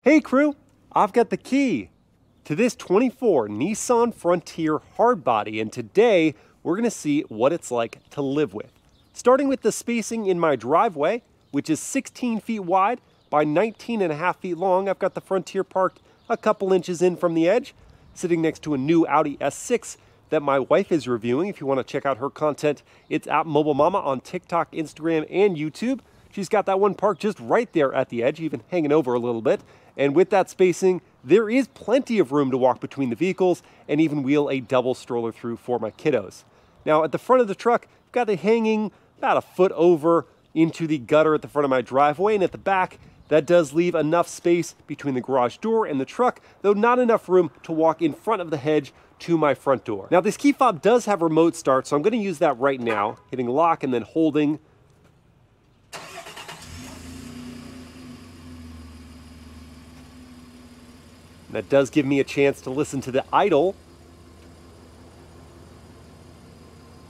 Hey crew, I've got the key to this 24 Nissan Frontier Hardbody, and today we're going to see what it's like to live with. Starting with the spacing in my driveway, which is 16 feet wide by 19.5 feet long. I've got the Frontier parked a couple inches in from the edge, sitting next to a new Audi S6 that my wife is reviewing. If you want to check out her content, it's at Mobile Mama on TikTok, Instagram, and YouTube. She's got that one parked just right there at the edge, even hanging over a little bit. And with that spacing, there is plenty of room to walk between the vehicles and even wheel a double stroller through for my kiddos. Now at the front of the truck, I've got it hanging about a foot over into the gutter at the front of my driveway, and at the back, that does leave enough space between the garage door and the truck, though not enough room to walk in front of the hedge to my front door. Now this key fob does have remote start, so I'm going to use that right now, hitting lock and then holding. That does give me a chance to listen to the idle,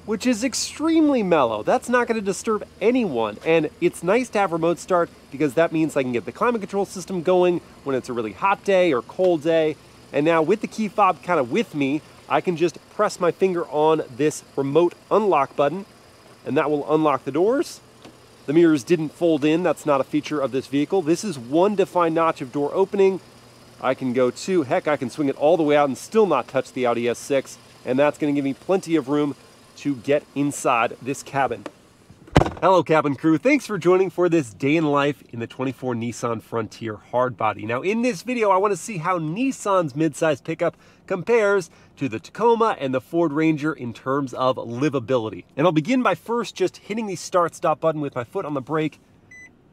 which is extremely mellow. That's not going to disturb anyone, and it's nice to have remote start because that means I can get the climate control system going when it's a really hot day or cold day. And now with the key fob kind of with me, I can just press my finger on this remote unlock button, and that will unlock the doors. The mirrors didn't fold in. That's not a feature of this vehicle. This is one defined notch of door opening. I can go to, heck, I can swing it all the way out and still not touch the Audi S6, and that's going to give me plenty of room to get inside this cabin. Hello cabin crew, thanks for joining for this day in life in the 24 Nissan Frontier Hardbody. Now in this video I want to see how Nissan's midsize pickup compares to the Tacoma and the Ford Ranger in terms of livability. And I'll begin by first just hitting the start stop button with my foot on the brake,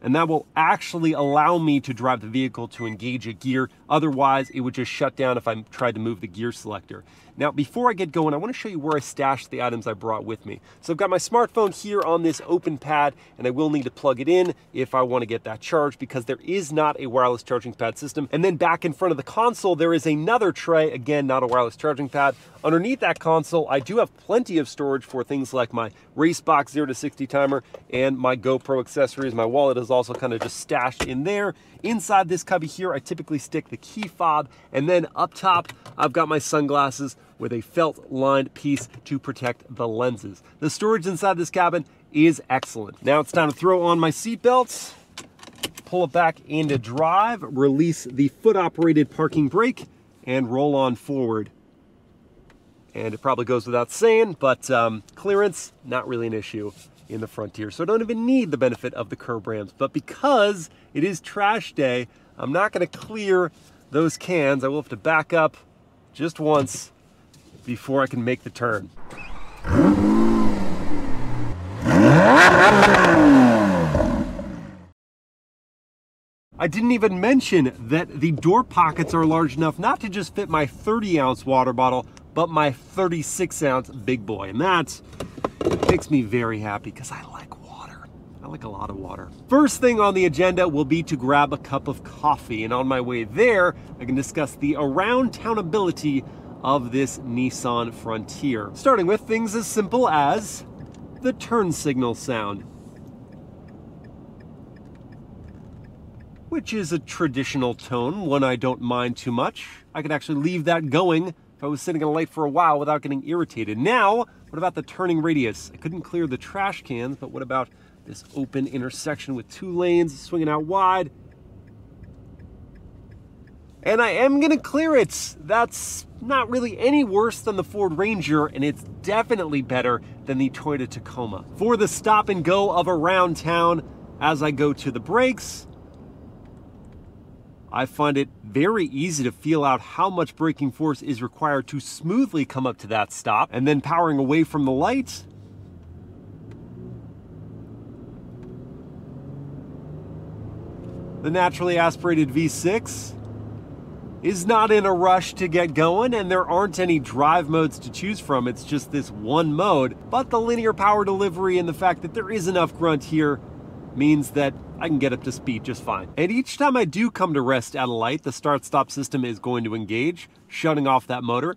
and that will actually allow me to drive the vehicle to engage a gear. Otherwise, it would just shut down if I tried to move the gear selector. Now, before I get going, I want to show you where I stashed the items I brought with me. So I've got my smartphone here on this open pad, and I will need to plug it in if I want to get that charged because there is not a wireless charging pad system. And then back in front of the console, there is another tray, again, not a wireless charging pad. Underneath that console, I do have plenty of storage for things like my Racebox 0 to 60 timer and my GoPro accessories. My wallet is also kind of just stashed in there. Inside this cubby here, I typically stick the key fob, and then up top, I've got my sunglasses with a felt-lined piece to protect the lenses. The storage inside this cabin is excellent. Now it's time to throw on my seatbelts, pull it back into drive, release the foot-operated parking brake, and roll on forward. And it probably goes without saying, but clearance, not really an issue in the Frontier. So I don't even need the benefit of the curb ramps. But because it is trash day, I'm not going to clear those cans. I will have to back up just once before I can make the turn. I didn't even mention that the door pockets are large enough not to just fit my 30-ounce water bottle, but my 36-ounce big boy. And that makes me very happy because I like water. I like a lot of water. First thing on the agenda will be to grab a cup of coffee. And on my way there, I can discuss the around-town ability of this Nissan Frontier. Starting with things as simple as the turn signal sound, which is a traditional tone, one I don't mind too much. I could actually leave that going if I was sitting in a light for a while without getting irritated. Now, what about the turning radius? I couldn't clear the trash cans, but what about this open intersection with two lanes swinging out wide? And I am gonna clear it. That's not really any worse than the Ford Ranger, and it's definitely better than the Toyota Tacoma. For the stop and go of around town, as I go to the brakes, I find it very easy to feel out how much braking force is required to smoothly come up to that stop, and then powering away from the light. The naturally aspirated V6 is not in a rush to get going, and there aren't any drive modes to choose from. It's just this one mode, but the linear power delivery and the fact that there is enough grunt here means that I can get up to speed just fine. And each time I do come to rest at a light, the start-stop system is going to engage, shutting off that motor.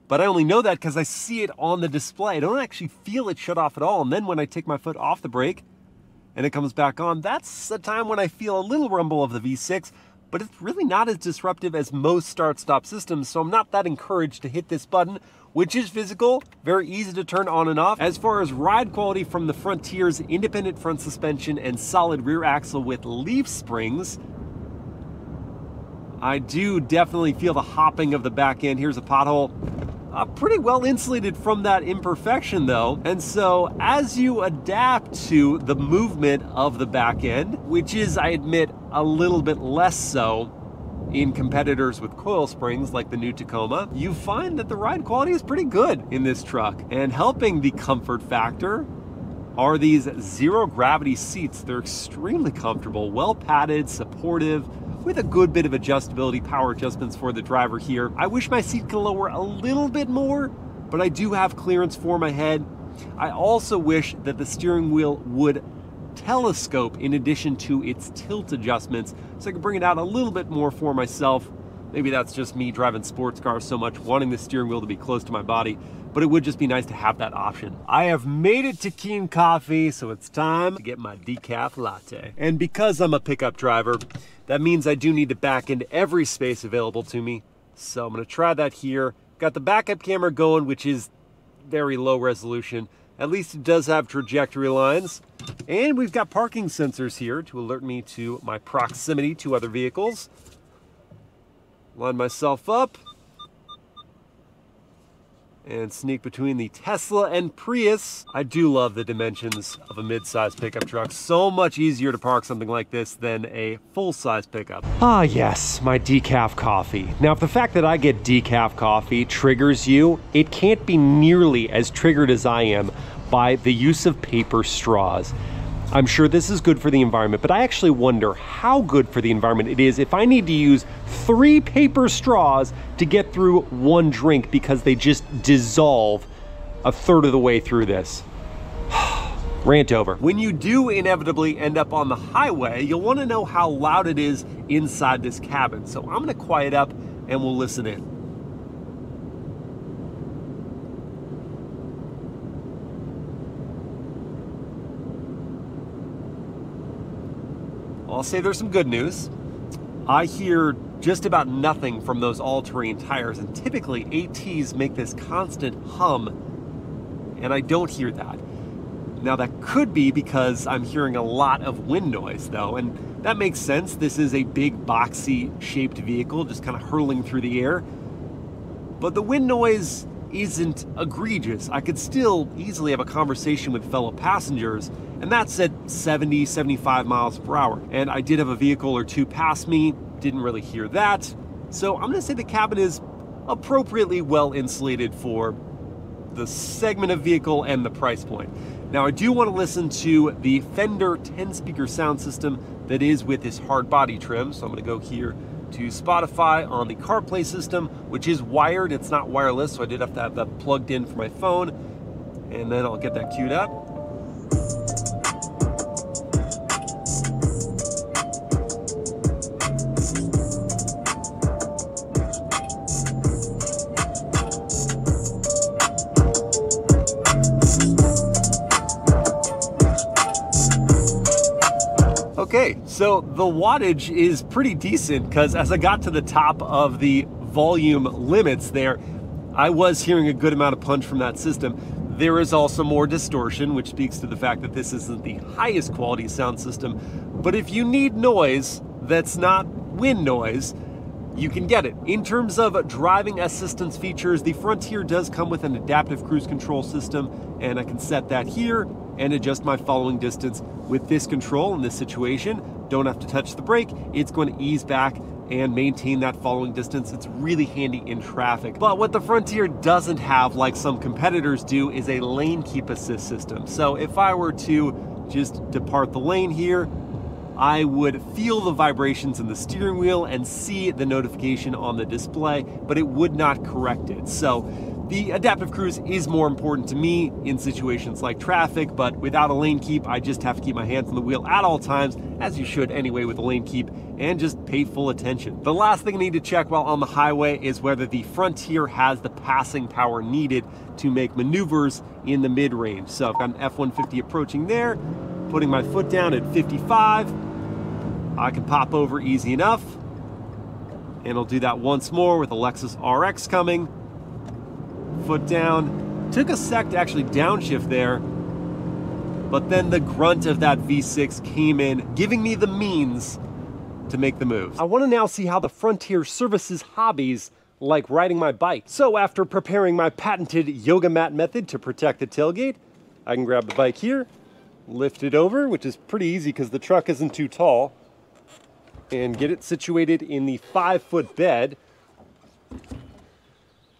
But I only know that because I see it on the display. I don't actually feel it shut off at all. And then when I take my foot off the brake and it comes back on, that's a time when I feel a little rumble of the V6, but it's really not as disruptive as most start-stop systems, so I'm not that encouraged to hit this button, which is physical, very easy to turn on and off. As far as ride quality from the Frontier's independent front suspension and solid rear axle with leaf springs, I do definitely feel the hopping of the back end. Here's a pothole. Pretty well insulated from that imperfection though. And so as you adapt to the movement of the back end, which is, I admit, a little bit less so in competitors with coil springs like the new Tacoma, you find that the ride quality is pretty good in this truck. And helping the comfort factor are these zero gravity seats. They're extremely comfortable, well padded, supportive, with a good bit of adjustability, power adjustments for the driver here. I wish my seat could lower a little bit more, but I do have clearance for my head. I also wish that the steering wheel would telescope in addition to its tilt adjustments, so I could bring it out a little bit more for myself. Maybe that's just me driving sports cars so much, wanting the steering wheel to be close to my body, but it would just be nice to have that option. I have made it to Keen Coffee, so it's time to get my decaf latte. And because I'm a pickup driver, that means I do need to back into every space available to me. So I'm gonna try that here. Got the backup camera going, which is very low resolution. At least it does have trajectory lines. And we've got parking sensors here to alert me to my proximity to other vehicles. Line myself up and sneak between the Tesla and Prius. I do love the dimensions of a mid-size pickup truck. So much easier to park something like this than a full-size pickup. Ah yes, my decaf coffee. Now if the fact that I get decaf coffee triggers you, it can't be nearly as triggered as I am by the use of paper straws. I'm sure this is good for the environment, but I actually wonder how good for the environment it is if I need to use 3 paper straws to get through one drink because they just dissolve a third of the way through this. Rant over. When you do inevitably end up on the highway, you'll want to know how loud it is inside this cabin. So I'm going to quiet up and we'll listen in. I'll say there's some good news. I hear just about nothing from those all-terrain tires, and typically ATs make this constant hum, and I don't hear that. Now that could be because I'm hearing a lot of wind noise though, and that makes sense. This is a big boxy shaped vehicle just kind of hurling through the air, but the wind noise isn't egregious. I could still easily have a conversation with fellow passengers, and that's at 70, 75 miles per hour. And I did have a vehicle or two pass me, didn't really hear that. So I'm gonna say the cabin is appropriately well insulated for the segment of vehicle and the price point. Now I do want to listen to the Fender 10-speaker sound system that is with this hard body trim. So I'm gonna go here to Spotify on the CarPlay system, which is wired, it's not wireless, so I did have to have that plugged in for my phone, and then I'll get that queued up. Okay, so the wattage is pretty decent because as I got to the top of the volume limits there, I was hearing a good amount of punch from that system. There is also more distortion, which speaks to the fact that this isn't the highest quality sound system. But if you need noise that's not wind noise, you can get it. In terms of driving assistance features, the Frontier does come with an adaptive cruise control system, and I can set that here and adjust my following distance with this control in this situation. Don't have to touch the brake. It's going to ease back and maintain that following distance. It's really handy in traffic. But what the Frontier doesn't have, like some competitors do, is a lane keep assist system. So if I were to just depart the lane here, I would feel the vibrations in the steering wheel and see the notification on the display, but it would not correct it. So the adaptive cruise is more important to me in situations like traffic, but without a lane keep, I just have to keep my hands on the wheel at all times, as you should anyway with a lane keep, and just pay full attention. The last thing I need to check while on the highway is whether the Frontier has the passing power needed to make maneuvers in the mid-range. So I've got an F-150 approaching there, putting my foot down at 55. I can pop over easy enough. And I'll do that once more with a Lexus RX coming. Foot down. Took a sec to actually downshift there, but then the grunt of that V6 came in, giving me the means to make the move. I want to now see how the Frontier services hobbies like riding my bike. So after preparing my patented yoga mat method to protect the tailgate, I can grab the bike here, lift it over, which is pretty easy because the truck isn't too tall, and get it situated in the 5-foot bed.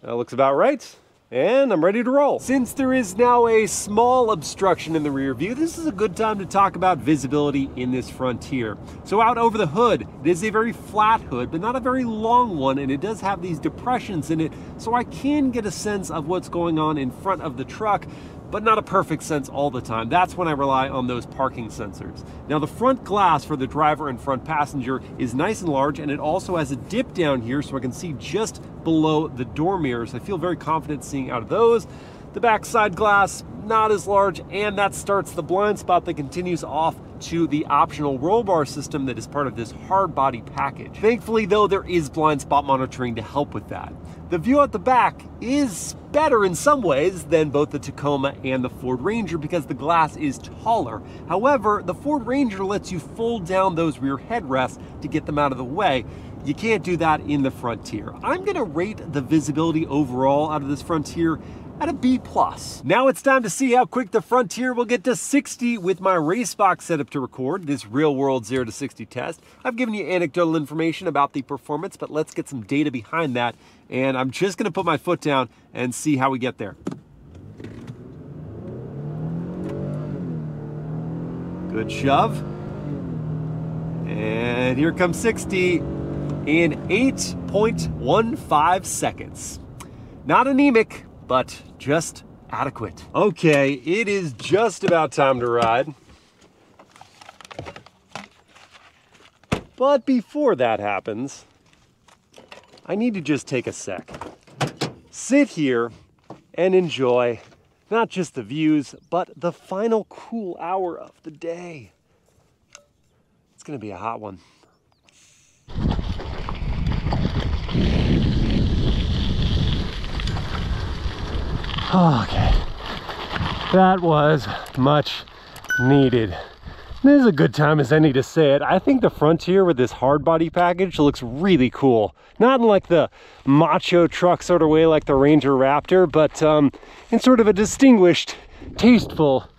That looks about right. And I'm ready to roll. Since there is now a small obstruction in the rear view, this is a good time to talk about visibility in this Frontier. So out over the hood, it is a very flat hood, but not a very long one, and it does have these depressions in it, so I can get a sense of what's going on in front of the truck, but not a perfect sense all the time. That's when I rely on those parking sensors. Now the front glass for the driver and front passenger is nice and large, and it also has a dip down here so I can see just below the door mirrors. I feel very confident seeing out of those. The back side glass, not as large, and that starts the blind spot that continues off to the optional roll bar system that is part of this hardbody package. Thankfully though, there is blind spot monitoring to help with that. The view at the back is better in some ways than both the Tacoma and the Ford Ranger because the glass is taller. However, the Ford Ranger lets you fold down those rear headrests to get them out of the way. You can't do that in the Frontier. I'm gonna rate the visibility overall out of this Frontier at a B+. Now it's time to see how quick the Frontier will get to 60 with my race box set up to record this real world 0 to 60 test. I've given you anecdotal information about the performance, but let's get some data behind that. And I'm just gonna put my foot down and see how we get there. Good shove. And here comes 60 in 8.15 seconds. Not anemic, but just adequate. Okay, it is just about time to ride. But before that happens, I need to just take a sec. Sit here and enjoy not just the views, but the final cool hour of the day. It's gonna be a hot one. Okay, that was much needed. This is a good time as any to say it. I think the Frontier with this hardbody package looks really cool. Not in like the macho truck sort of way like the Ranger Raptor, but in sort of a distinguished, tasteful,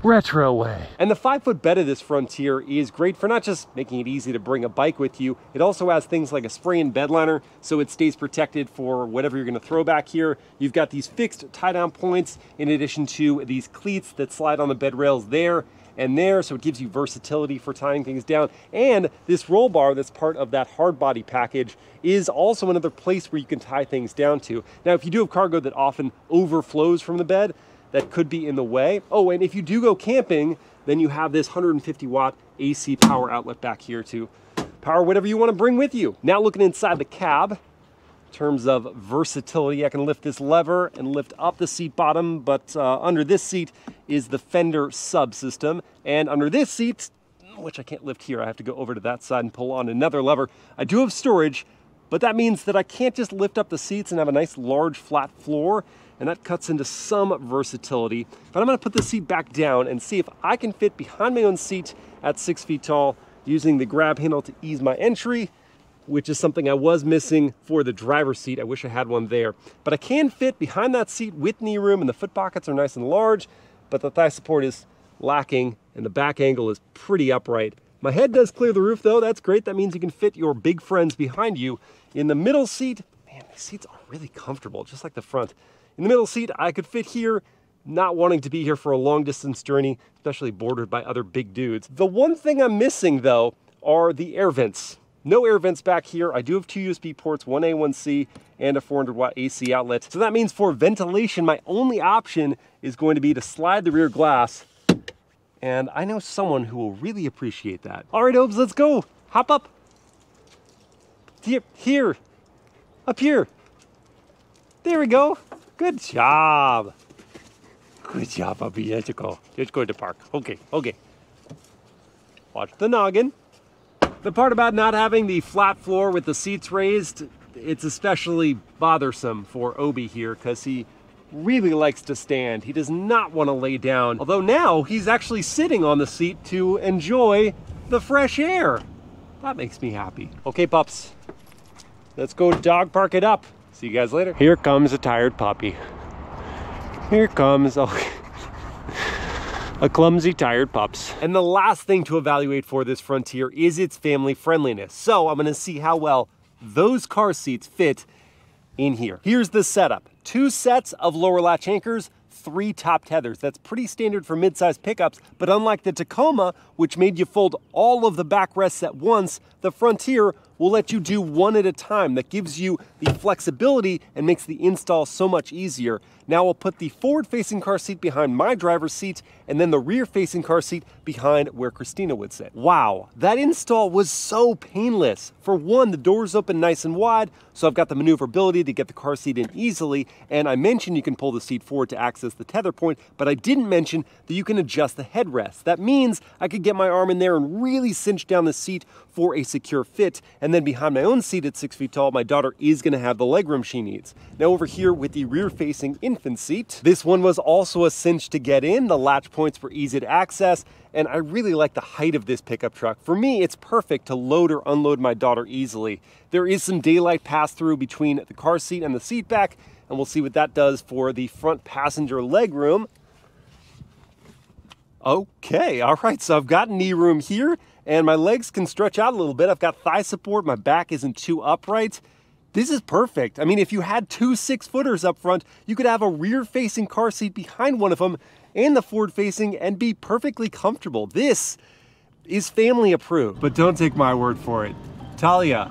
retro way. And the 5-foot bed of this Frontier is great for not just making it easy to bring a bike with you, it also has things like a spray-in bedliner so it stays protected for whatever you're going to throw back here. You've got these fixed tie-down points in addition to these cleats that slide on the bed rails there and there, so it gives you versatility for tying things down. And this roll bar that's part of that hardbody package is also another place where you can tie things down to. Now, if you do have cargo that often overflows from the bed, that could be in the way. Oh, and if you do go camping, then you have this 150 watt AC power outlet back here to power whatever you want to bring with you. Now looking inside the cab, in terms of versatility, I can lift this lever and lift up the seat bottom, but under this seat is the Fender subsystem. And under this seat, which I can't lift here, I have to go over to that side and pull on another lever. I do have storage, but that means that I can't just lift up the seats and have a nice large flat floor. And that cuts into some versatility. But I'm gonna put the seat back down and see if I can fit behind my own seat at 6 feet tall using the grab handle to ease my entry, which is something I was missing for the driver's seat. I wish I had one there. But I can fit behind that seat with knee room, and the foot pockets are nice and large, but the thigh support is lacking and the back angle is pretty upright. My head does clear the roof though, that's great. That means you can fit your big friends behind you. In the middle seat, man, these seats are really comfortable, just like the front. In the middle seat, I could fit here, not wanting to be here for a long distance journey, especially bordered by other big dudes. The one thing I'm missing though are the air vents. No air vents back here. I do have 2 USB ports, one A, one C, and a 400 watt AC outlet. So that means for ventilation, my only option is going to be to slide the rear glass. And I know someone who will really appreciate that. All right, Obes, let's go. Hop up. Here, up here. There we go. Good job. Good job, Bobby. Let's go. Let's go to the park. Okay, okay. Watch the noggin. The part about not having the flat floor with the seats raised, it's especially bothersome for Obi here because he really likes to stand. He does not want to lay down. Although now he's actually sitting on the seat to enjoy the fresh air. That makes me happy. Okay, pups, let's go dog park it up. See you guys later. Here comes a tired puppy. Here comes a clumsy, tired pups. And the last thing to evaluate for this Frontier is its family friendliness. So I'm gonna see how well those car seats fit in here. Here's the setup. 2 sets of lower latch anchors, 3 top tethers. That's pretty standard for mid-size pickups, but unlike the Tacoma, which made you fold all of the backrests at once, the Frontier will let you do one at a time. That gives you the flexibility and makes the install so much easier. Now I'll put the forward-facing car seat behind my driver's seat and then the rear-facing car seat behind where Christina would sit. Wow, that install was so painless. For one, the doors open nice and wide, so I've got the maneuverability to get the car seat in easily, and I mentioned you can pull the seat forward to access the tether point, but I didn't mention that you can adjust the headrest. That means I could get my arm in there and really cinch down the seat for a secure fit, and then behind my own seat at 6 feet tall, my daughter is gonna have the legroom she needs. Now over here with the rear-facing infant seat, this one was also a cinch to get in. The latch points were easy to access, and I really like the height of this pickup truck. For me, it's perfect to load or unload my daughter easily. There is some daylight pass-through between the car seat and the seat back, and we'll see what that does for the front passenger legroom. Okay, all right, so I've got knee room here, and my legs can stretch out a little bit. I've got thigh support, my back isn't too upright. This is perfect. I mean, if you had 2 6-footers up front, you could have a rear-facing car seat behind one of them and the forward-facing and be perfectly comfortable. This is family approved. But don't take my word for it. Talia,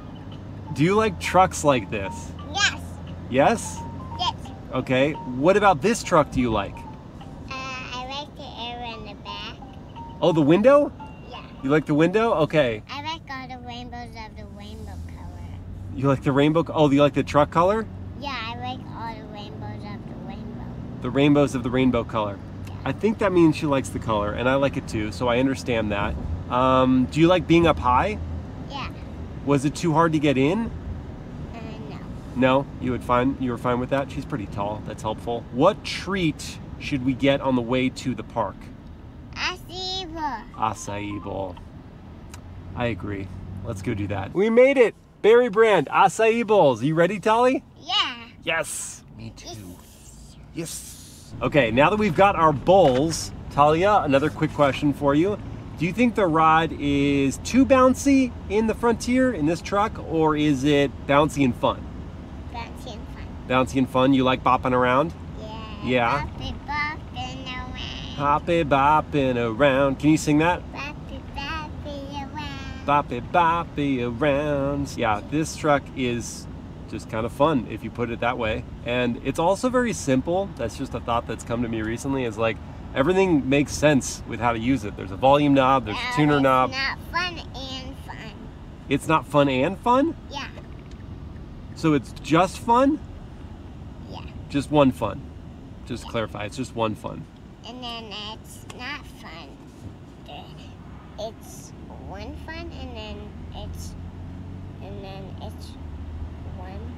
do you like trucks like this? Yes. Yes? Yes. Okay, what about this truck do you like? I like the area in the back. Oh, the window? Yeah. You like the window? Okay. I like all the rainbows of the rainbow color. You like the rainbow? Oh, you like the truck color? Yeah, I like all the rainbows of the rainbow. The rainbows of the rainbow color. Yeah. I think that means she likes the color, and I like it too, so I understand that. Do you like being up high? Yeah. Was it too hard to get in? No. No? You were fine with that? She's pretty tall. That's helpful. What treat should we get on the way to the park? Acai bowl. Acai bowl. I agree. Let's go do that. We made it! Berry brand acai bowls. You ready, Tali? Yeah. Yes. Me too. Yes. Okay, now that we've got our bowls, Talia, another quick question for you. Do you think the ride is too bouncy in the Frontier, in this truck, or is it bouncy and fun? Bouncy and fun. Bouncy and fun? You like bopping around? Yeah. Yeah. Boppy bopping around. Hoppy bopping around. Can you sing that? Boppy boppy around. Boppy boppy around. Yeah, this truck is just kind of fun if you put it that way. And it's also very simple. That's just a thought that's come to me recently, is like everything makes sense with how to use it. There's a volume knob, there's a tuner knob. It's not fun and fun. It's not fun and fun? Yeah. So it's just fun? Yeah. Just one fun. Just to clarify, it's just one fun. And then it's not fun. It's one fun, and then it's one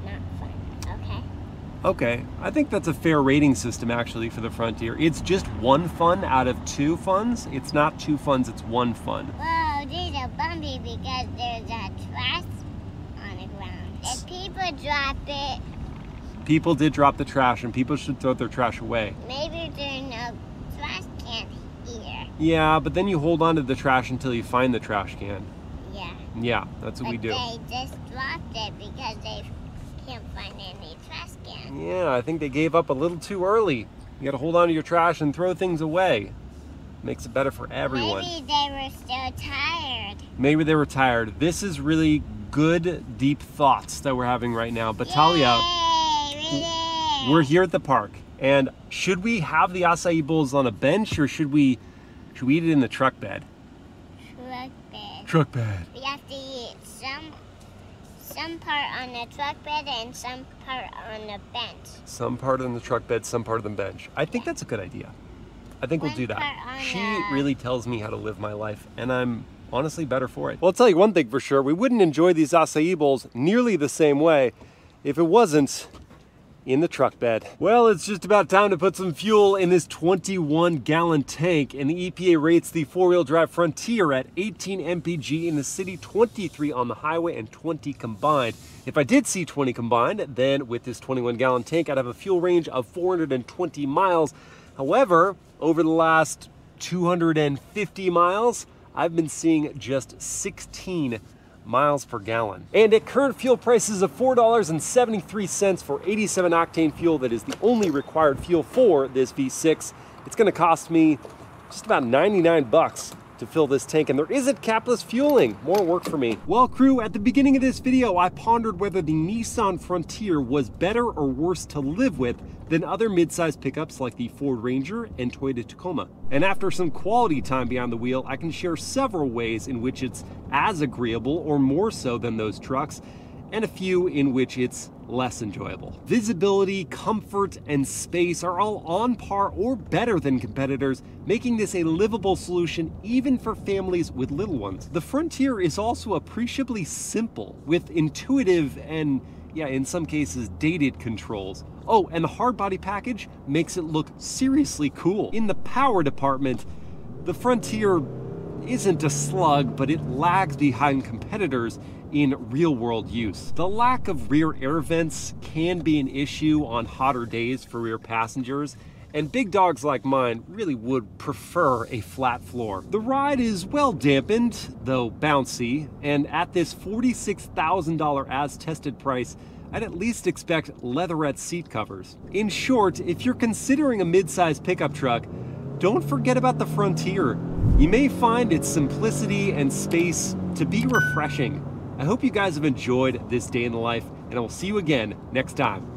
not fun. Okay. Okay, I think that's a fair rating system actually for the Frontier. It's just one fun out of 2 funs. It's not 2 funs, it's 1 fun. Whoa, there's a bumpy because there's a trash on the ground. If people drop it, People did drop the trash, and people should throw their trash away. maybe there's no trash can here. Yeah, but then you hold on to the trash until you find the trash can. Yeah. Yeah, that's what we do. But they just dropped it because they can't find any trash can. Yeah, I think they gave up a little too early. You gotta hold on to your trash and throw things away. Makes it better for everyone. Maybe they were still tired. Maybe they were tired. This is really good, deep thoughts that we're having right now. But Talia, Yay, we're here at the park, and should we have the acai bowls on a bench, or should we eat it in the truck bed? Truck bed. Truck bed. We have to eat some part on the truck bed and some part on the bench. Some part on the truck bed, some part of the bench. I think that's a good idea. I think we'll do One that. part on She the- really tells me how to live my life, and I'm honestly better for it. Well, I'll tell you one thing for sure, we wouldn't enjoy these acai bowls nearly the same way if it wasn't in the truck bed. Well, it's just about time to put some fuel in this 21-gallon tank, and the EPA rates the four-wheel drive Frontier at 18 mpg in the city, 23 on the highway, and 20 combined. If I did see 20 combined, then with this 21-gallon tank, I'd have a fuel range of 420 miles. However, over the last 250 miles, I've been seeing just 16 miles per gallon. And at current fuel prices of $4.73 for 87 octane fuel, that is the only required fuel for this V6, it's gonna cost me just about 99 bucks to fill this tank, and there isn't capless fueling. More work for me. Well, crew, at the beginning of this video, I pondered whether the Nissan Frontier was better or worse to live with than other mid-size pickups like the Ford Ranger and Toyota Tacoma. And after some quality time behind the wheel, I can share several ways in which it's as agreeable or more so than those trucks, and a few in which it's less enjoyable. Visibility, comfort, and space are all on par or better than competitors, making this a livable solution even for families with little ones. The Frontier is also appreciably simple, with intuitive and, yeah, in some cases, dated controls. Oh, and the hardbody package makes it look seriously cool. In the power department, the Frontier isn't a slug, but it lags behind competitors in real-world use. The lack of rear air vents can be an issue on hotter days for rear passengers, and big dogs like mine really would prefer a flat floor. The ride is well dampened, though bouncy, and at this $46,000 as tested price, I'd at least expect leatherette seat covers. In short, if you're considering a mid-size pickup truck, don't forget about the Frontier. You may find its simplicity and space to be refreshing. I hope you guys have enjoyed this day in the life, and I will see you again next time.